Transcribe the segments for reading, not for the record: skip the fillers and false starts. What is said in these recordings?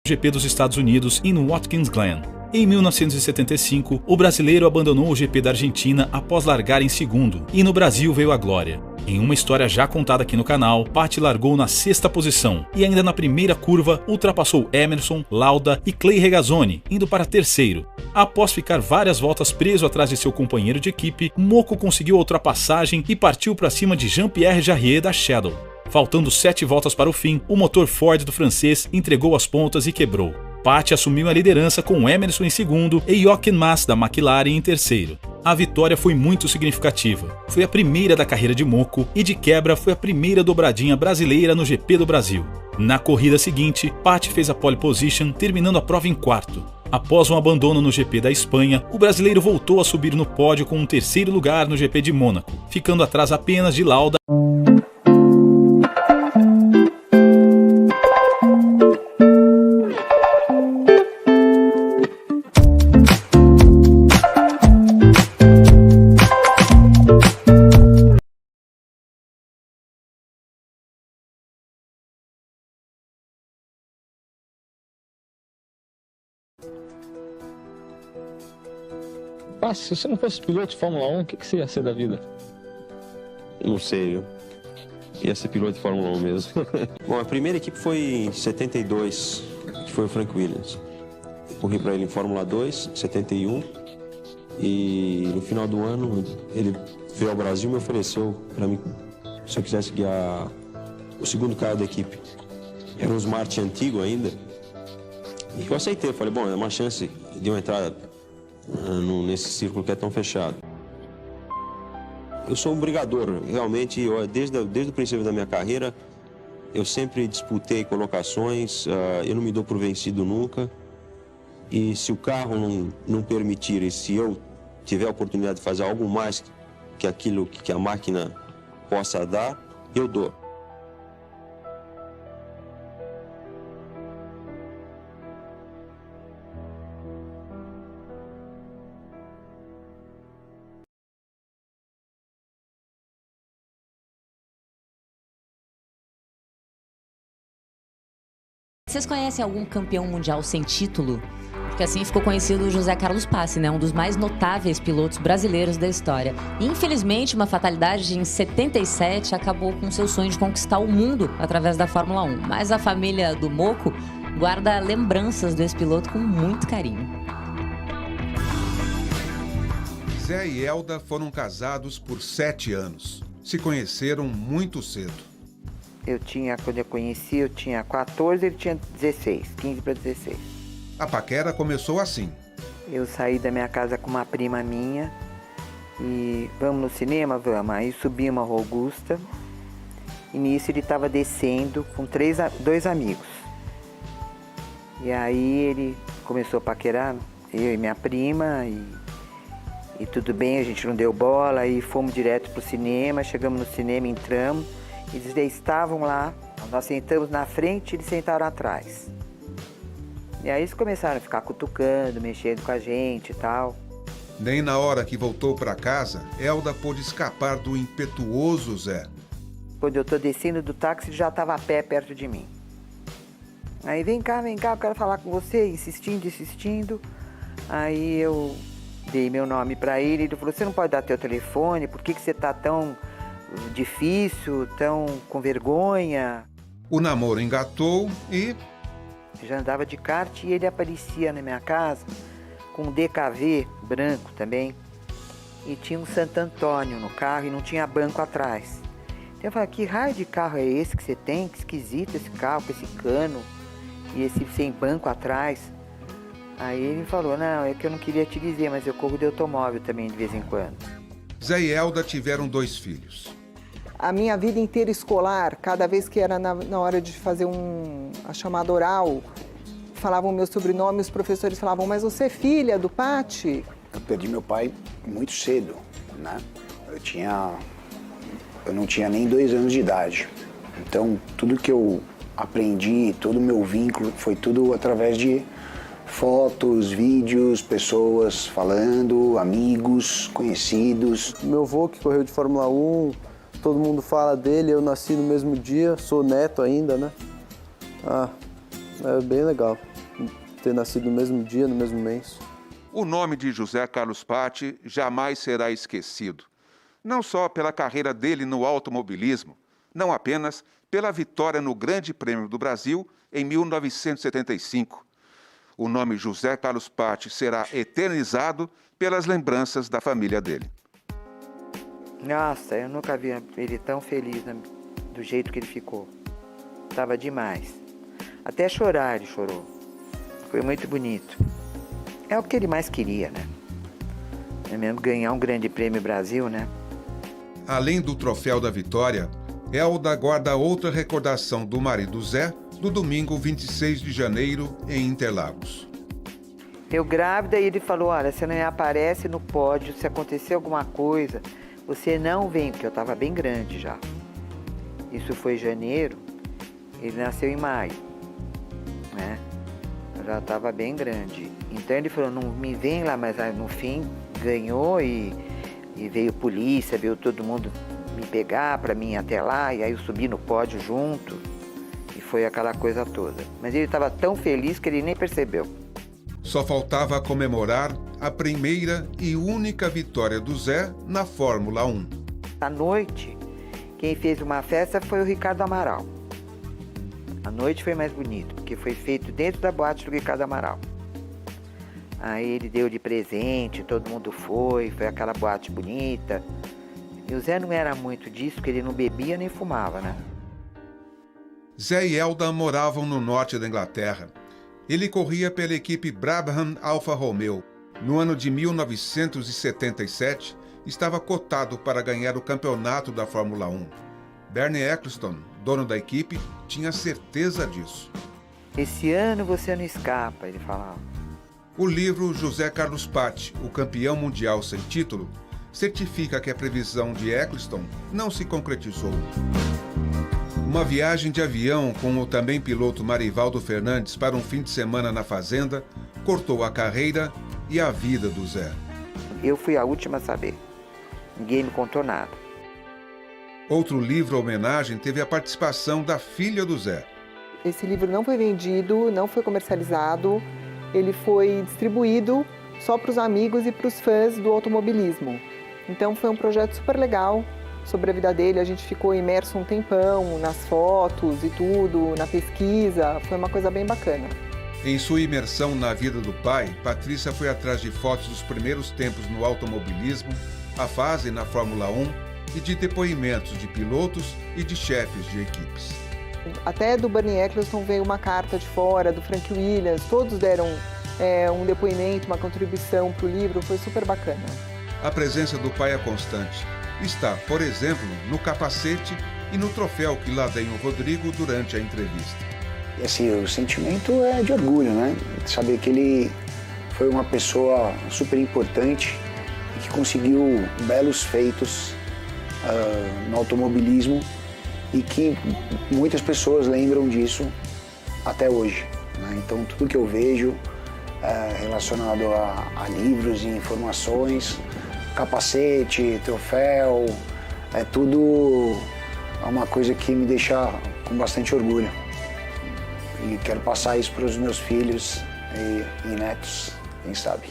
GP dos Estados Unidos em Watkins Glen. Em 1975, o brasileiro abandonou o GP da Argentina após largar em segundo, e no Brasil veio a glória. Em uma história já contada aqui no canal, Paty largou na 6ª posição e ainda na primeira curva ultrapassou Emerson, Lauda e Clay Regazzoni, indo para terceiro. Após ficar várias voltas preso atrás de seu companheiro de equipe, Mocco conseguiu a ultrapassagem e partiu para cima de Jean-Pierre Jarier da Shadow. Faltando 7 voltas para o fim, o motor Ford do francês entregou as pontas e quebrou. Paty assumiu a liderança com Emerson em segundo e Jochen Mass da McLaren em terceiro. A vitória foi muito significativa. Foi a primeira da carreira de Mocco e, de quebra, foi a primeira dobradinha brasileira no GP do Brasil. Na corrida seguinte, Paty fez a pole position, terminando a prova em quarto. Após um abandono no GP da Espanha, o brasileiro voltou a subir no pódio com um terceiro lugar no GP de Mônaco, ficando atrás apenas de Lauda. Ah, se você não fosse piloto de Fórmula 1, o que você ia ser da vida? Não sei, eu ia ser piloto de Fórmula 1 mesmo. Bom, a primeira equipe foi em 72, que foi o Frank Williams. Corri para ele em Fórmula 2, em 71, e no final do ano ele veio ao Brasil e me ofereceu para mim, se eu quisesse guiar o segundo carro da equipe. Era um Smart antigo ainda, e eu aceitei. Eu falei, bom, é uma chance de eu entrar nesse círculo que é tão fechado. Eu sou um brigador, realmente. Desde o princípio da minha carreira, eu sempre disputei colocações, eu não me dou por vencido nunca. E se o carro não permitir, e se eu tiver a oportunidade de fazer algo mais que aquilo que a máquina possa dar, eu dou. Vocês conhecem algum campeão mundial sem título? Porque assim ficou conhecido o José Carlos Passe, né? Um dos mais notáveis pilotos brasileiros da história. E, infelizmente, uma fatalidade em 77 acabou com seu sonho de conquistar o mundo através da Fórmula 1. Mas a família do Mocco guarda lembranças desse piloto com muito carinho. Zé e Elda foram casados por 7 anos. Se conheceram muito cedo. Quando eu conheci, eu tinha 14, ele tinha 16, 15 para 16. A paquera começou assim. Eu saí da minha casa com uma prima minha e vamos no cinema? Vamos. Aí subimos a Rua Augusta e nisso ele estava descendo com 2 amigos. E aí ele começou a paquerar, eu e minha prima, e tudo bem, a gente não deu bola, e fomos direto pro cinema, chegamos no cinema, entramos. Eles estavam lá, nós sentamos na frente, eles sentaram atrás. E aí eles começaram a ficar cutucando, mexendo com a gente e tal. Nem na hora que voltou para casa, Elda pôde escapar do impetuoso Zé. Quando eu tô descendo do táxi, ele já estava a pé perto de mim. Aí, vem cá, eu quero falar com você, insistindo. Aí eu dei meu nome para ele, ele falou, você não pode dar teu telefone, por que você tá tão difícil, tão com vergonha? O namoro engatou e... Já andava de kart e ele aparecia na minha casa com um DKV branco também. E tinha um Santo Antônio no carro e não tinha banco atrás. Então eu falei, que raio de carro é esse que você tem? Que esquisito esse carro, com esse cano e esse sem banco atrás. Aí ele falou, não, é que eu não queria te dizer, mas eu corro de automóvel também de vez em quando. Zé e Elda tiveram 2 filhos. A minha vida inteira escolar, cada vez que era na hora de fazer a chamada oral, falavam o meu sobrenome, os professores falavam, mas você é filha do Paty? Eu perdi meu pai muito cedo, né? Eu não tinha nem 2 anos de idade. Então, tudo que eu aprendi, todo o meu vínculo, foi tudo através de fotos, vídeos, pessoas falando, amigos, conhecidos. Meu avô que correu de Fórmula 1, todo mundo fala dele, eu nasci no mesmo dia, sou neto ainda, né? É bem legal. ter nascido no mesmo dia, no mesmo mês. O nome de José Carlos Patti jamais será esquecido. Não só pela carreira dele no automobilismo, não apenas pela vitória no Grande Prêmio do Brasil em 1975. O nome José Carlos Patti será eternizado pelas lembranças da família dele. Nossa, eu nunca vi ele tão feliz do jeito que ele ficou. Tava demais. Até chorar ele chorou. Foi muito bonito. É o que ele mais queria, né? É mesmo ganhar um Grande Prêmio Brasil, né? Além do troféu da vitória, Elda guarda outra recordação do marido Zé no domingo 26 de janeiro em Interlagos. Eu grávida e ele falou, olha, você não aparece no pódio, se acontecer alguma coisa, você não vem, porque eu estava bem grande já. Isso foi em janeiro, ele nasceu em maio, né? Eu já estava bem grande. Então ele falou, não me vem lá, mas no fim ganhou e veio polícia, veio todo mundo me pegar para mim ir até lá, e aí eu subi no pódio junto, e foi aquela coisa toda. Mas ele estava tão feliz que ele nem percebeu. Só faltava comemorar a primeira e única vitória do Zé na Fórmula 1. À noite, quem fez uma festa foi o Ricardo Amaral. A noite foi mais bonito, porque foi feito dentro da boate do Ricardo Amaral. Aí ele deu de presente, todo mundo foi aquela boate bonita. E o Zé não era muito disso, porque ele não bebia nem fumava, né? Zé e Elda moravam no norte da Inglaterra. Ele corria pela equipe Brabham Alfa Romeo. No ano de 1977, estava cotado para ganhar o campeonato da Fórmula 1. Bernie Ecclestone, dono da equipe, tinha certeza disso. Esse ano você não escapa, ele falava. O livro José Carlos Patti, o campeão mundial sem título, certifica que a previsão de Ecclestone não se concretizou. Uma viagem de avião com o também piloto Marivaldo Fernandes para um fim de semana na fazenda cortou a carreira e a vida do Zé. Eu fui a última a saber. Ninguém me contou nada. Outro livro homenagem teve a participação da filha do Zé. Esse livro não foi vendido, não foi comercializado, ele foi distribuído só para os amigos e para os fãs do automobilismo. Então foi um projeto super legal sobre a vida dele, a gente ficou imerso um tempão nas fotos e tudo, na pesquisa, foi uma coisa bem bacana. Em sua imersão na vida do pai, Patrícia foi atrás de fotos dos primeiros tempos no automobilismo, a fase na Fórmula 1 e de depoimentos de pilotos e de chefes de equipes. Até do Bernie Ecclestone veio uma carta de fora, do Frank Williams, todos deram um depoimento, uma contribuição para o livro, foi super bacana. A presença do pai é constante. Está, por exemplo, no capacete e no troféu que ladeia o Rodrigo durante a entrevista. E assim, o sentimento é de orgulho, né? Saber que ele foi uma pessoa super importante e que conseguiu belos feitos no automobilismo e que muitas pessoas lembram disso até hoje, né? Então, tudo que eu vejo relacionado a livros e informações, capacete, troféu, é tudo uma coisa que me deixa com bastante orgulho. E quero passar isso para os meus filhos e netos, quem sabe.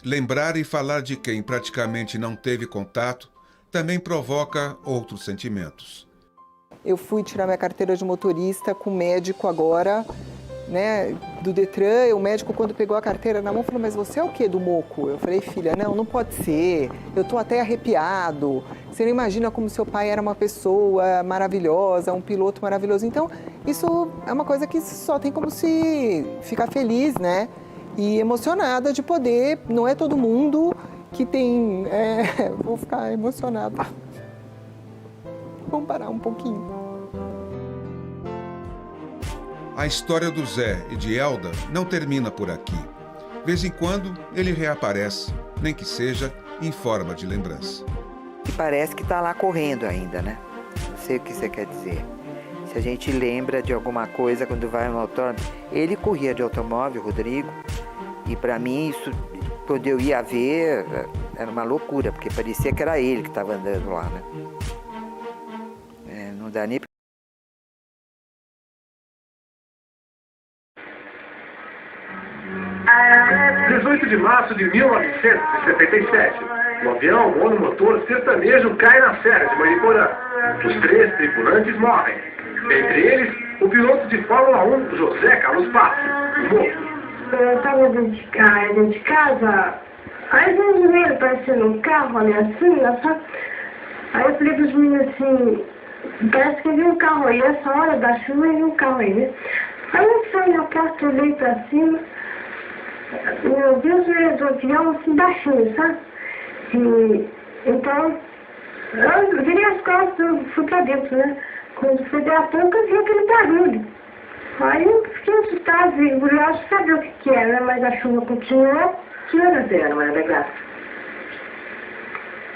Lembrar e falar de quem praticamente não teve contato também provoca outros sentimentos. Eu fui tirar minha carteira de motorista com o médico agora, né, do Detran. O médico, quando pegou a carteira na mão, falou, mas você é o quê do Moco? Eu falei, filha, não pode ser, eu tô até arrepiado. Você não imagina como seu pai era uma pessoa maravilhosa, um piloto maravilhoso. Então, isso é uma coisa que só tem como se ficar feliz, né? E emocionada de poder, não é todo mundo que tem... vou ficar emocionada. Vamos parar um pouquinho. A história do Zé e de Elda não termina por aqui. De vez em quando, ele reaparece, nem que seja em forma de lembrança. E parece que está lá correndo ainda, né? Não sei o que você quer dizer. Se a gente lembra de alguma coisa quando vai no autódromo. Ele corria de automóvel, Rodrigo, e para mim isso, quando eu ia ver, era uma loucura, porque parecia que era ele que estava andando lá, né? Não dá nem 18 de março de 1977. O avião monomotor sertanejo cai na Serra de Mariporã. Os 3 tripulantes morrem. Entre eles, o piloto de Fórmula 1, José Carlos Passi, morto. Eu estava dentro de casa, aí veio um dinheiro parecendo um carro ali assim, sabe? Aí eu falei para os meninos assim, parece que viu um carro aí, essa hora da chuva e viu um carro aí, né? Aí eu saí na porta, olhei para cima, meu Deus, veio do avião assim baixinho, sabe? E, então, eu virei as costas, fui para dentro, né? Quando foi dar a pouco, eu vi aquele barulho. Aí eu fiquei assustada e curiosa de saber o que era, mas a chuva continuou. Que horas era, Maria da Graça?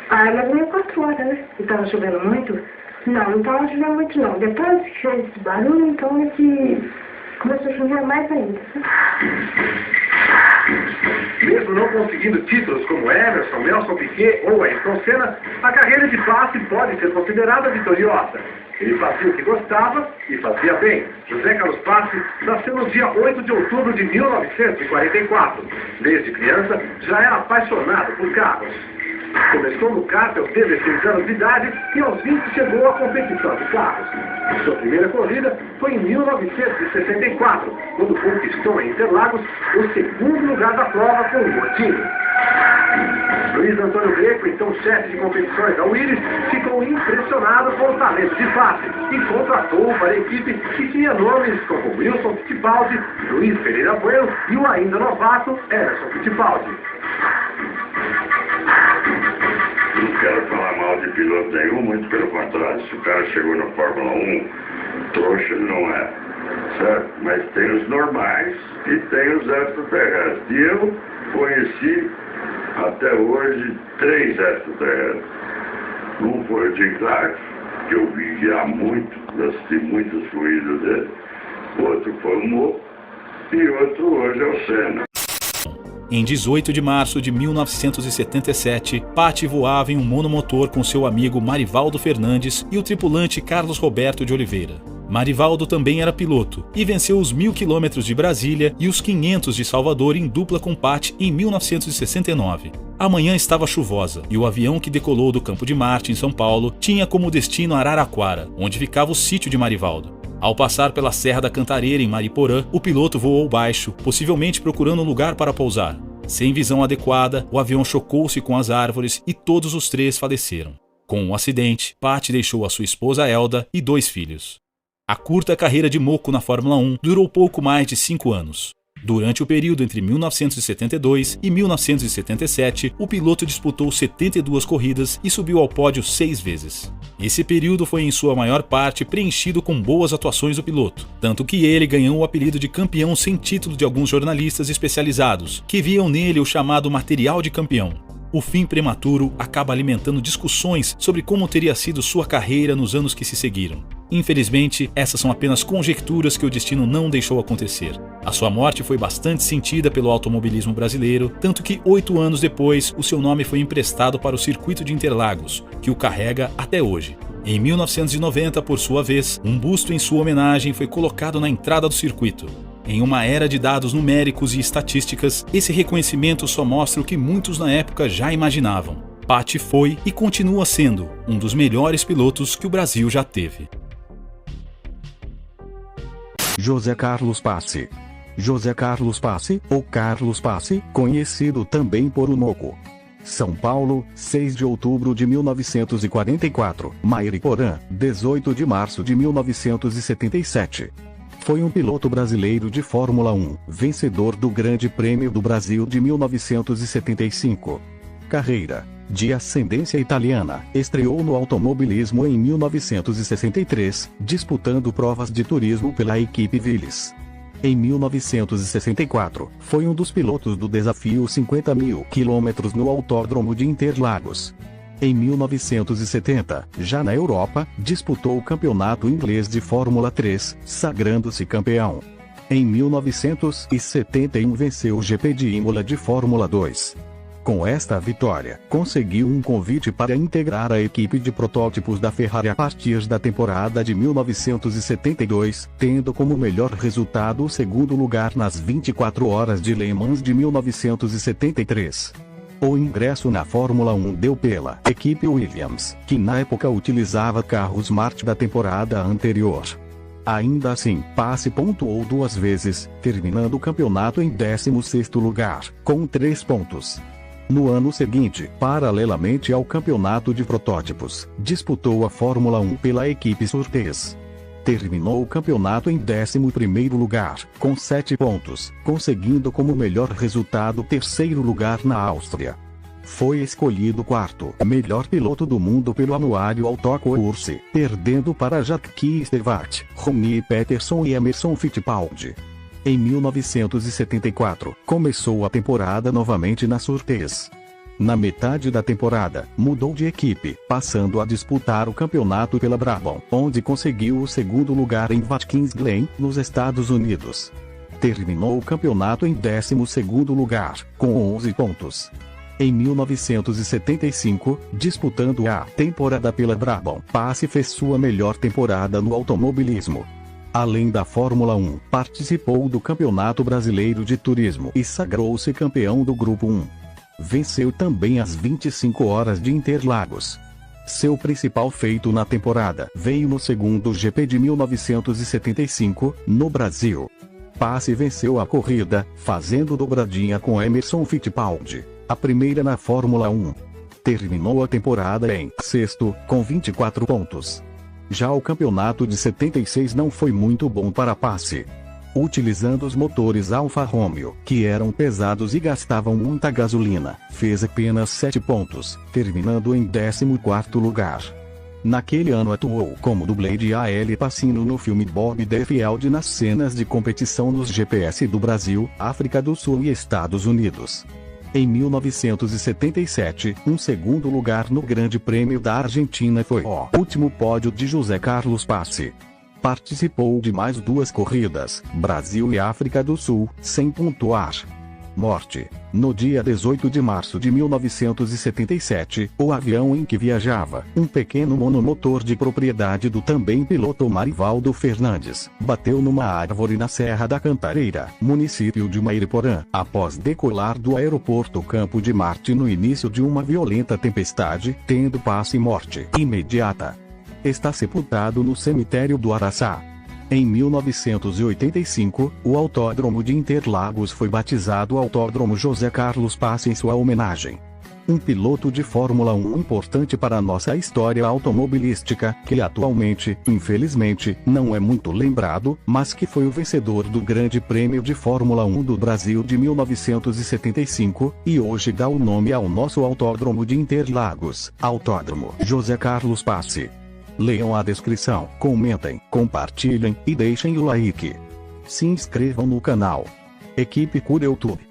Mas meio 4 horas, né? E estava chovendo muito? Não estava chovendo muito não. Depois que fez esse barulho, então é que começou a chover mais ainda. Mesmo não conseguindo títulos como Emerson, Nelson Piquet ou Ayrton Senna, a carreira de Passi pode ser considerada vitoriosa. Ele fazia o que gostava e fazia bem. José Carlos Passi nasceu no dia 8 de outubro de 1944. Desde criança, já era apaixonado por carros. Começou no kart aos 16 anos de idade e aos 20 chegou à competição de carros. Sua primeira corrida foi em 1964, quando conquistou em Interlagos o 2º lugar da prova com o Gordini. Luiz Antônio Greco, então chefe de competições da Willis, ficou impressionado com o talento de Passi e contratou para a equipe que tinha nomes como Wilson Fittipaldi, Luiz Pereira Bueno e o ainda novato Emerson Fittipaldi. Não quero falar mal de piloto nenhum, muito pelo contrário. Se o cara chegou na Fórmula 1, trouxa ele não é, certo? Mas tem os normais e tem os extraterrestres. E eu conheci até hoje 3 extraterrestres. Um foi o Jim Clark, que eu vi há muito, assisti muitas corridas dele. Outro foi o Mo e outro hoje é o Senna. Em 18 de março de 1977, Patti voava em um monomotor com seu amigo Marivaldo Fernandes e o tripulante Carlos Roberto de Oliveira. Marivaldo também era piloto e venceu os 1000 quilômetros de Brasília e os 500 de Salvador em dupla com Patti em 1969. A manhã estava chuvosa e o avião que decolou do Campo de Marte, em São Paulo, tinha como destino Araraquara, onde ficava o sítio de Marivaldo. Ao passar pela Serra da Cantareira, em Mariporã, o piloto voou baixo, possivelmente procurando um lugar para pousar. Sem visão adequada, o avião chocou-se com as árvores e todos os 3 faleceram. Com o acidente, Patti deixou a sua esposa Elda e 2 filhos. A curta carreira de Moco na Fórmula 1 durou pouco mais de 5 anos. Durante o período entre 1972 e 1977, o piloto disputou 72 corridas e subiu ao pódio 6 vezes. Esse período foi em sua maior parte preenchido com boas atuações do piloto, tanto que ele ganhou o apelido de campeão sem título de alguns jornalistas especializados, que viam nele o chamado material de campeão. O fim prematuro acaba alimentando discussões sobre como teria sido sua carreira nos anos que se seguiram. Infelizmente, essas são apenas conjecturas que o destino não deixou acontecer. A sua morte foi bastante sentida pelo automobilismo brasileiro, tanto que 8 anos depois, o seu nome foi emprestado para o circuito de Interlagos, que o carrega até hoje. Em 1990, por sua vez, um busto em sua homenagem foi colocado na entrada do circuito. Em uma era de dados numéricos e estatísticas, esse reconhecimento só mostra o que muitos na época já imaginavam. Patti foi e continua sendo um dos melhores pilotos que o Brasil já teve. José Carlos Passi. José Carlos Passi, ou Carlos Passi, conhecido também por Moco. São Paulo, 6 de outubro de 1944. Mariporã, 18 de março de 1977. Foi um piloto brasileiro de Fórmula 1, vencedor do Grande Prêmio do Brasil de 1975. Carreira de ascendência italiana, estreou no automobilismo em 1963, disputando provas de turismo pela equipe Willis. Em 1964, foi um dos pilotos do desafio 50.000 km no Autódromo de Interlagos. Em 1970, já na Europa, disputou o campeonato inglês de Fórmula 3, sagrando-se campeão. Em 1971 venceu o GP de Imola de Fórmula 2. Com esta vitória, conseguiu um convite para integrar a equipe de protótipos da Ferrari a partir da temporada de 1972, tendo como melhor resultado o segundo lugar nas 24 horas de Le Mans de 1973. O ingresso na Fórmula 1 deu pela equipe Williams, que na época utilizava carros Marte da temporada anterior. Ainda assim, Passi pontuou 2 vezes, terminando o campeonato em 16º lugar, com 3 pontos. No ano seguinte, paralelamente ao campeonato de protótipos, disputou a Fórmula 1 pela equipe Surtees. Terminou o campeonato em 11º lugar, com 7 pontos, conseguindo como melhor resultado 3º lugar na Áustria. Foi escolhido 4º melhor piloto do mundo pelo anuário Autocourse, perdendo para Jacques Stewart, Ronnie Peterson e Emerson Fittipaldi. Em 1974, começou a temporada novamente na Surtees. Na metade da temporada, mudou de equipe, passando a disputar o campeonato pela Brabham, onde conseguiu o 2º lugar em Watkins Glen, nos Estados Unidos. Terminou o campeonato em 12º lugar, com 11 pontos. Em 1975, disputando a temporada pela Brabham, Passi fez sua melhor temporada no automobilismo. Além da Fórmula 1, participou do Campeonato Brasileiro de Turismo e sagrou-se campeão do Grupo 1. Venceu também as 25 horas de Interlagos. Seu principal feito na temporada veio no segundo GP de 1975, no Brasil. Passi venceu a corrida, fazendo dobradinha com Emerson Fittipaldi, a primeira na Fórmula 1. Terminou a temporada em 6º, com 24 pontos. Já o campeonato de 76 não foi muito bom para Passi. Utilizando os motores Alfa Romeo, que eram pesados e gastavam muita gasolina, fez apenas 7 pontos, terminando em 14º lugar. Naquele ano atuou como dublê de A.L. Pacino no filme Bob the Field nas cenas de competição nos GPS do Brasil, África do Sul e Estados Unidos. Em 1977, um 2º lugar no Grande Prêmio da Argentina foi o último pódio de José Carlos Passi. Participou de mais 2 corridas, Brasil e África do Sul, sem pontuar. Morte. No dia 18 de março de 1977, o avião em que viajava, um pequeno monomotor de propriedade do também piloto Marivaldo Fernandes, bateu numa árvore na Serra da Cantareira, município de Mairiporã, após decolar do aeroporto Campo de Marte no início de uma violenta tempestade, tendo Passi morte imediata. Está sepultado no cemitério do Araçá. Em 1985, o Autódromo de Interlagos foi batizado Autódromo José Carlos Passi em sua homenagem. Um piloto de Fórmula 1 importante para a nossa história automobilística, que atualmente, infelizmente, não é muito lembrado, mas que foi o vencedor do Grande Prêmio de Fórmula 1 do Brasil de 1975, e hoje dá o nome ao nosso Autódromo de Interlagos, Autódromo José Carlos Passi. Leiam a descrição, comentem, compartilhem e deixem o like. Se inscrevam no canal. Equipe Cura YouTube.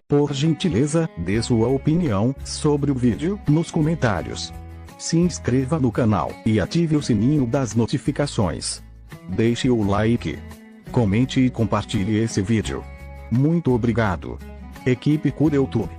Por gentileza, dê sua opinião sobre o vídeo nos comentários. Se inscreva no canal e ative o sininho das notificações. Deixe o like. Comente e compartilhe esse vídeo. Muito obrigado. Equipe Cura YouTube.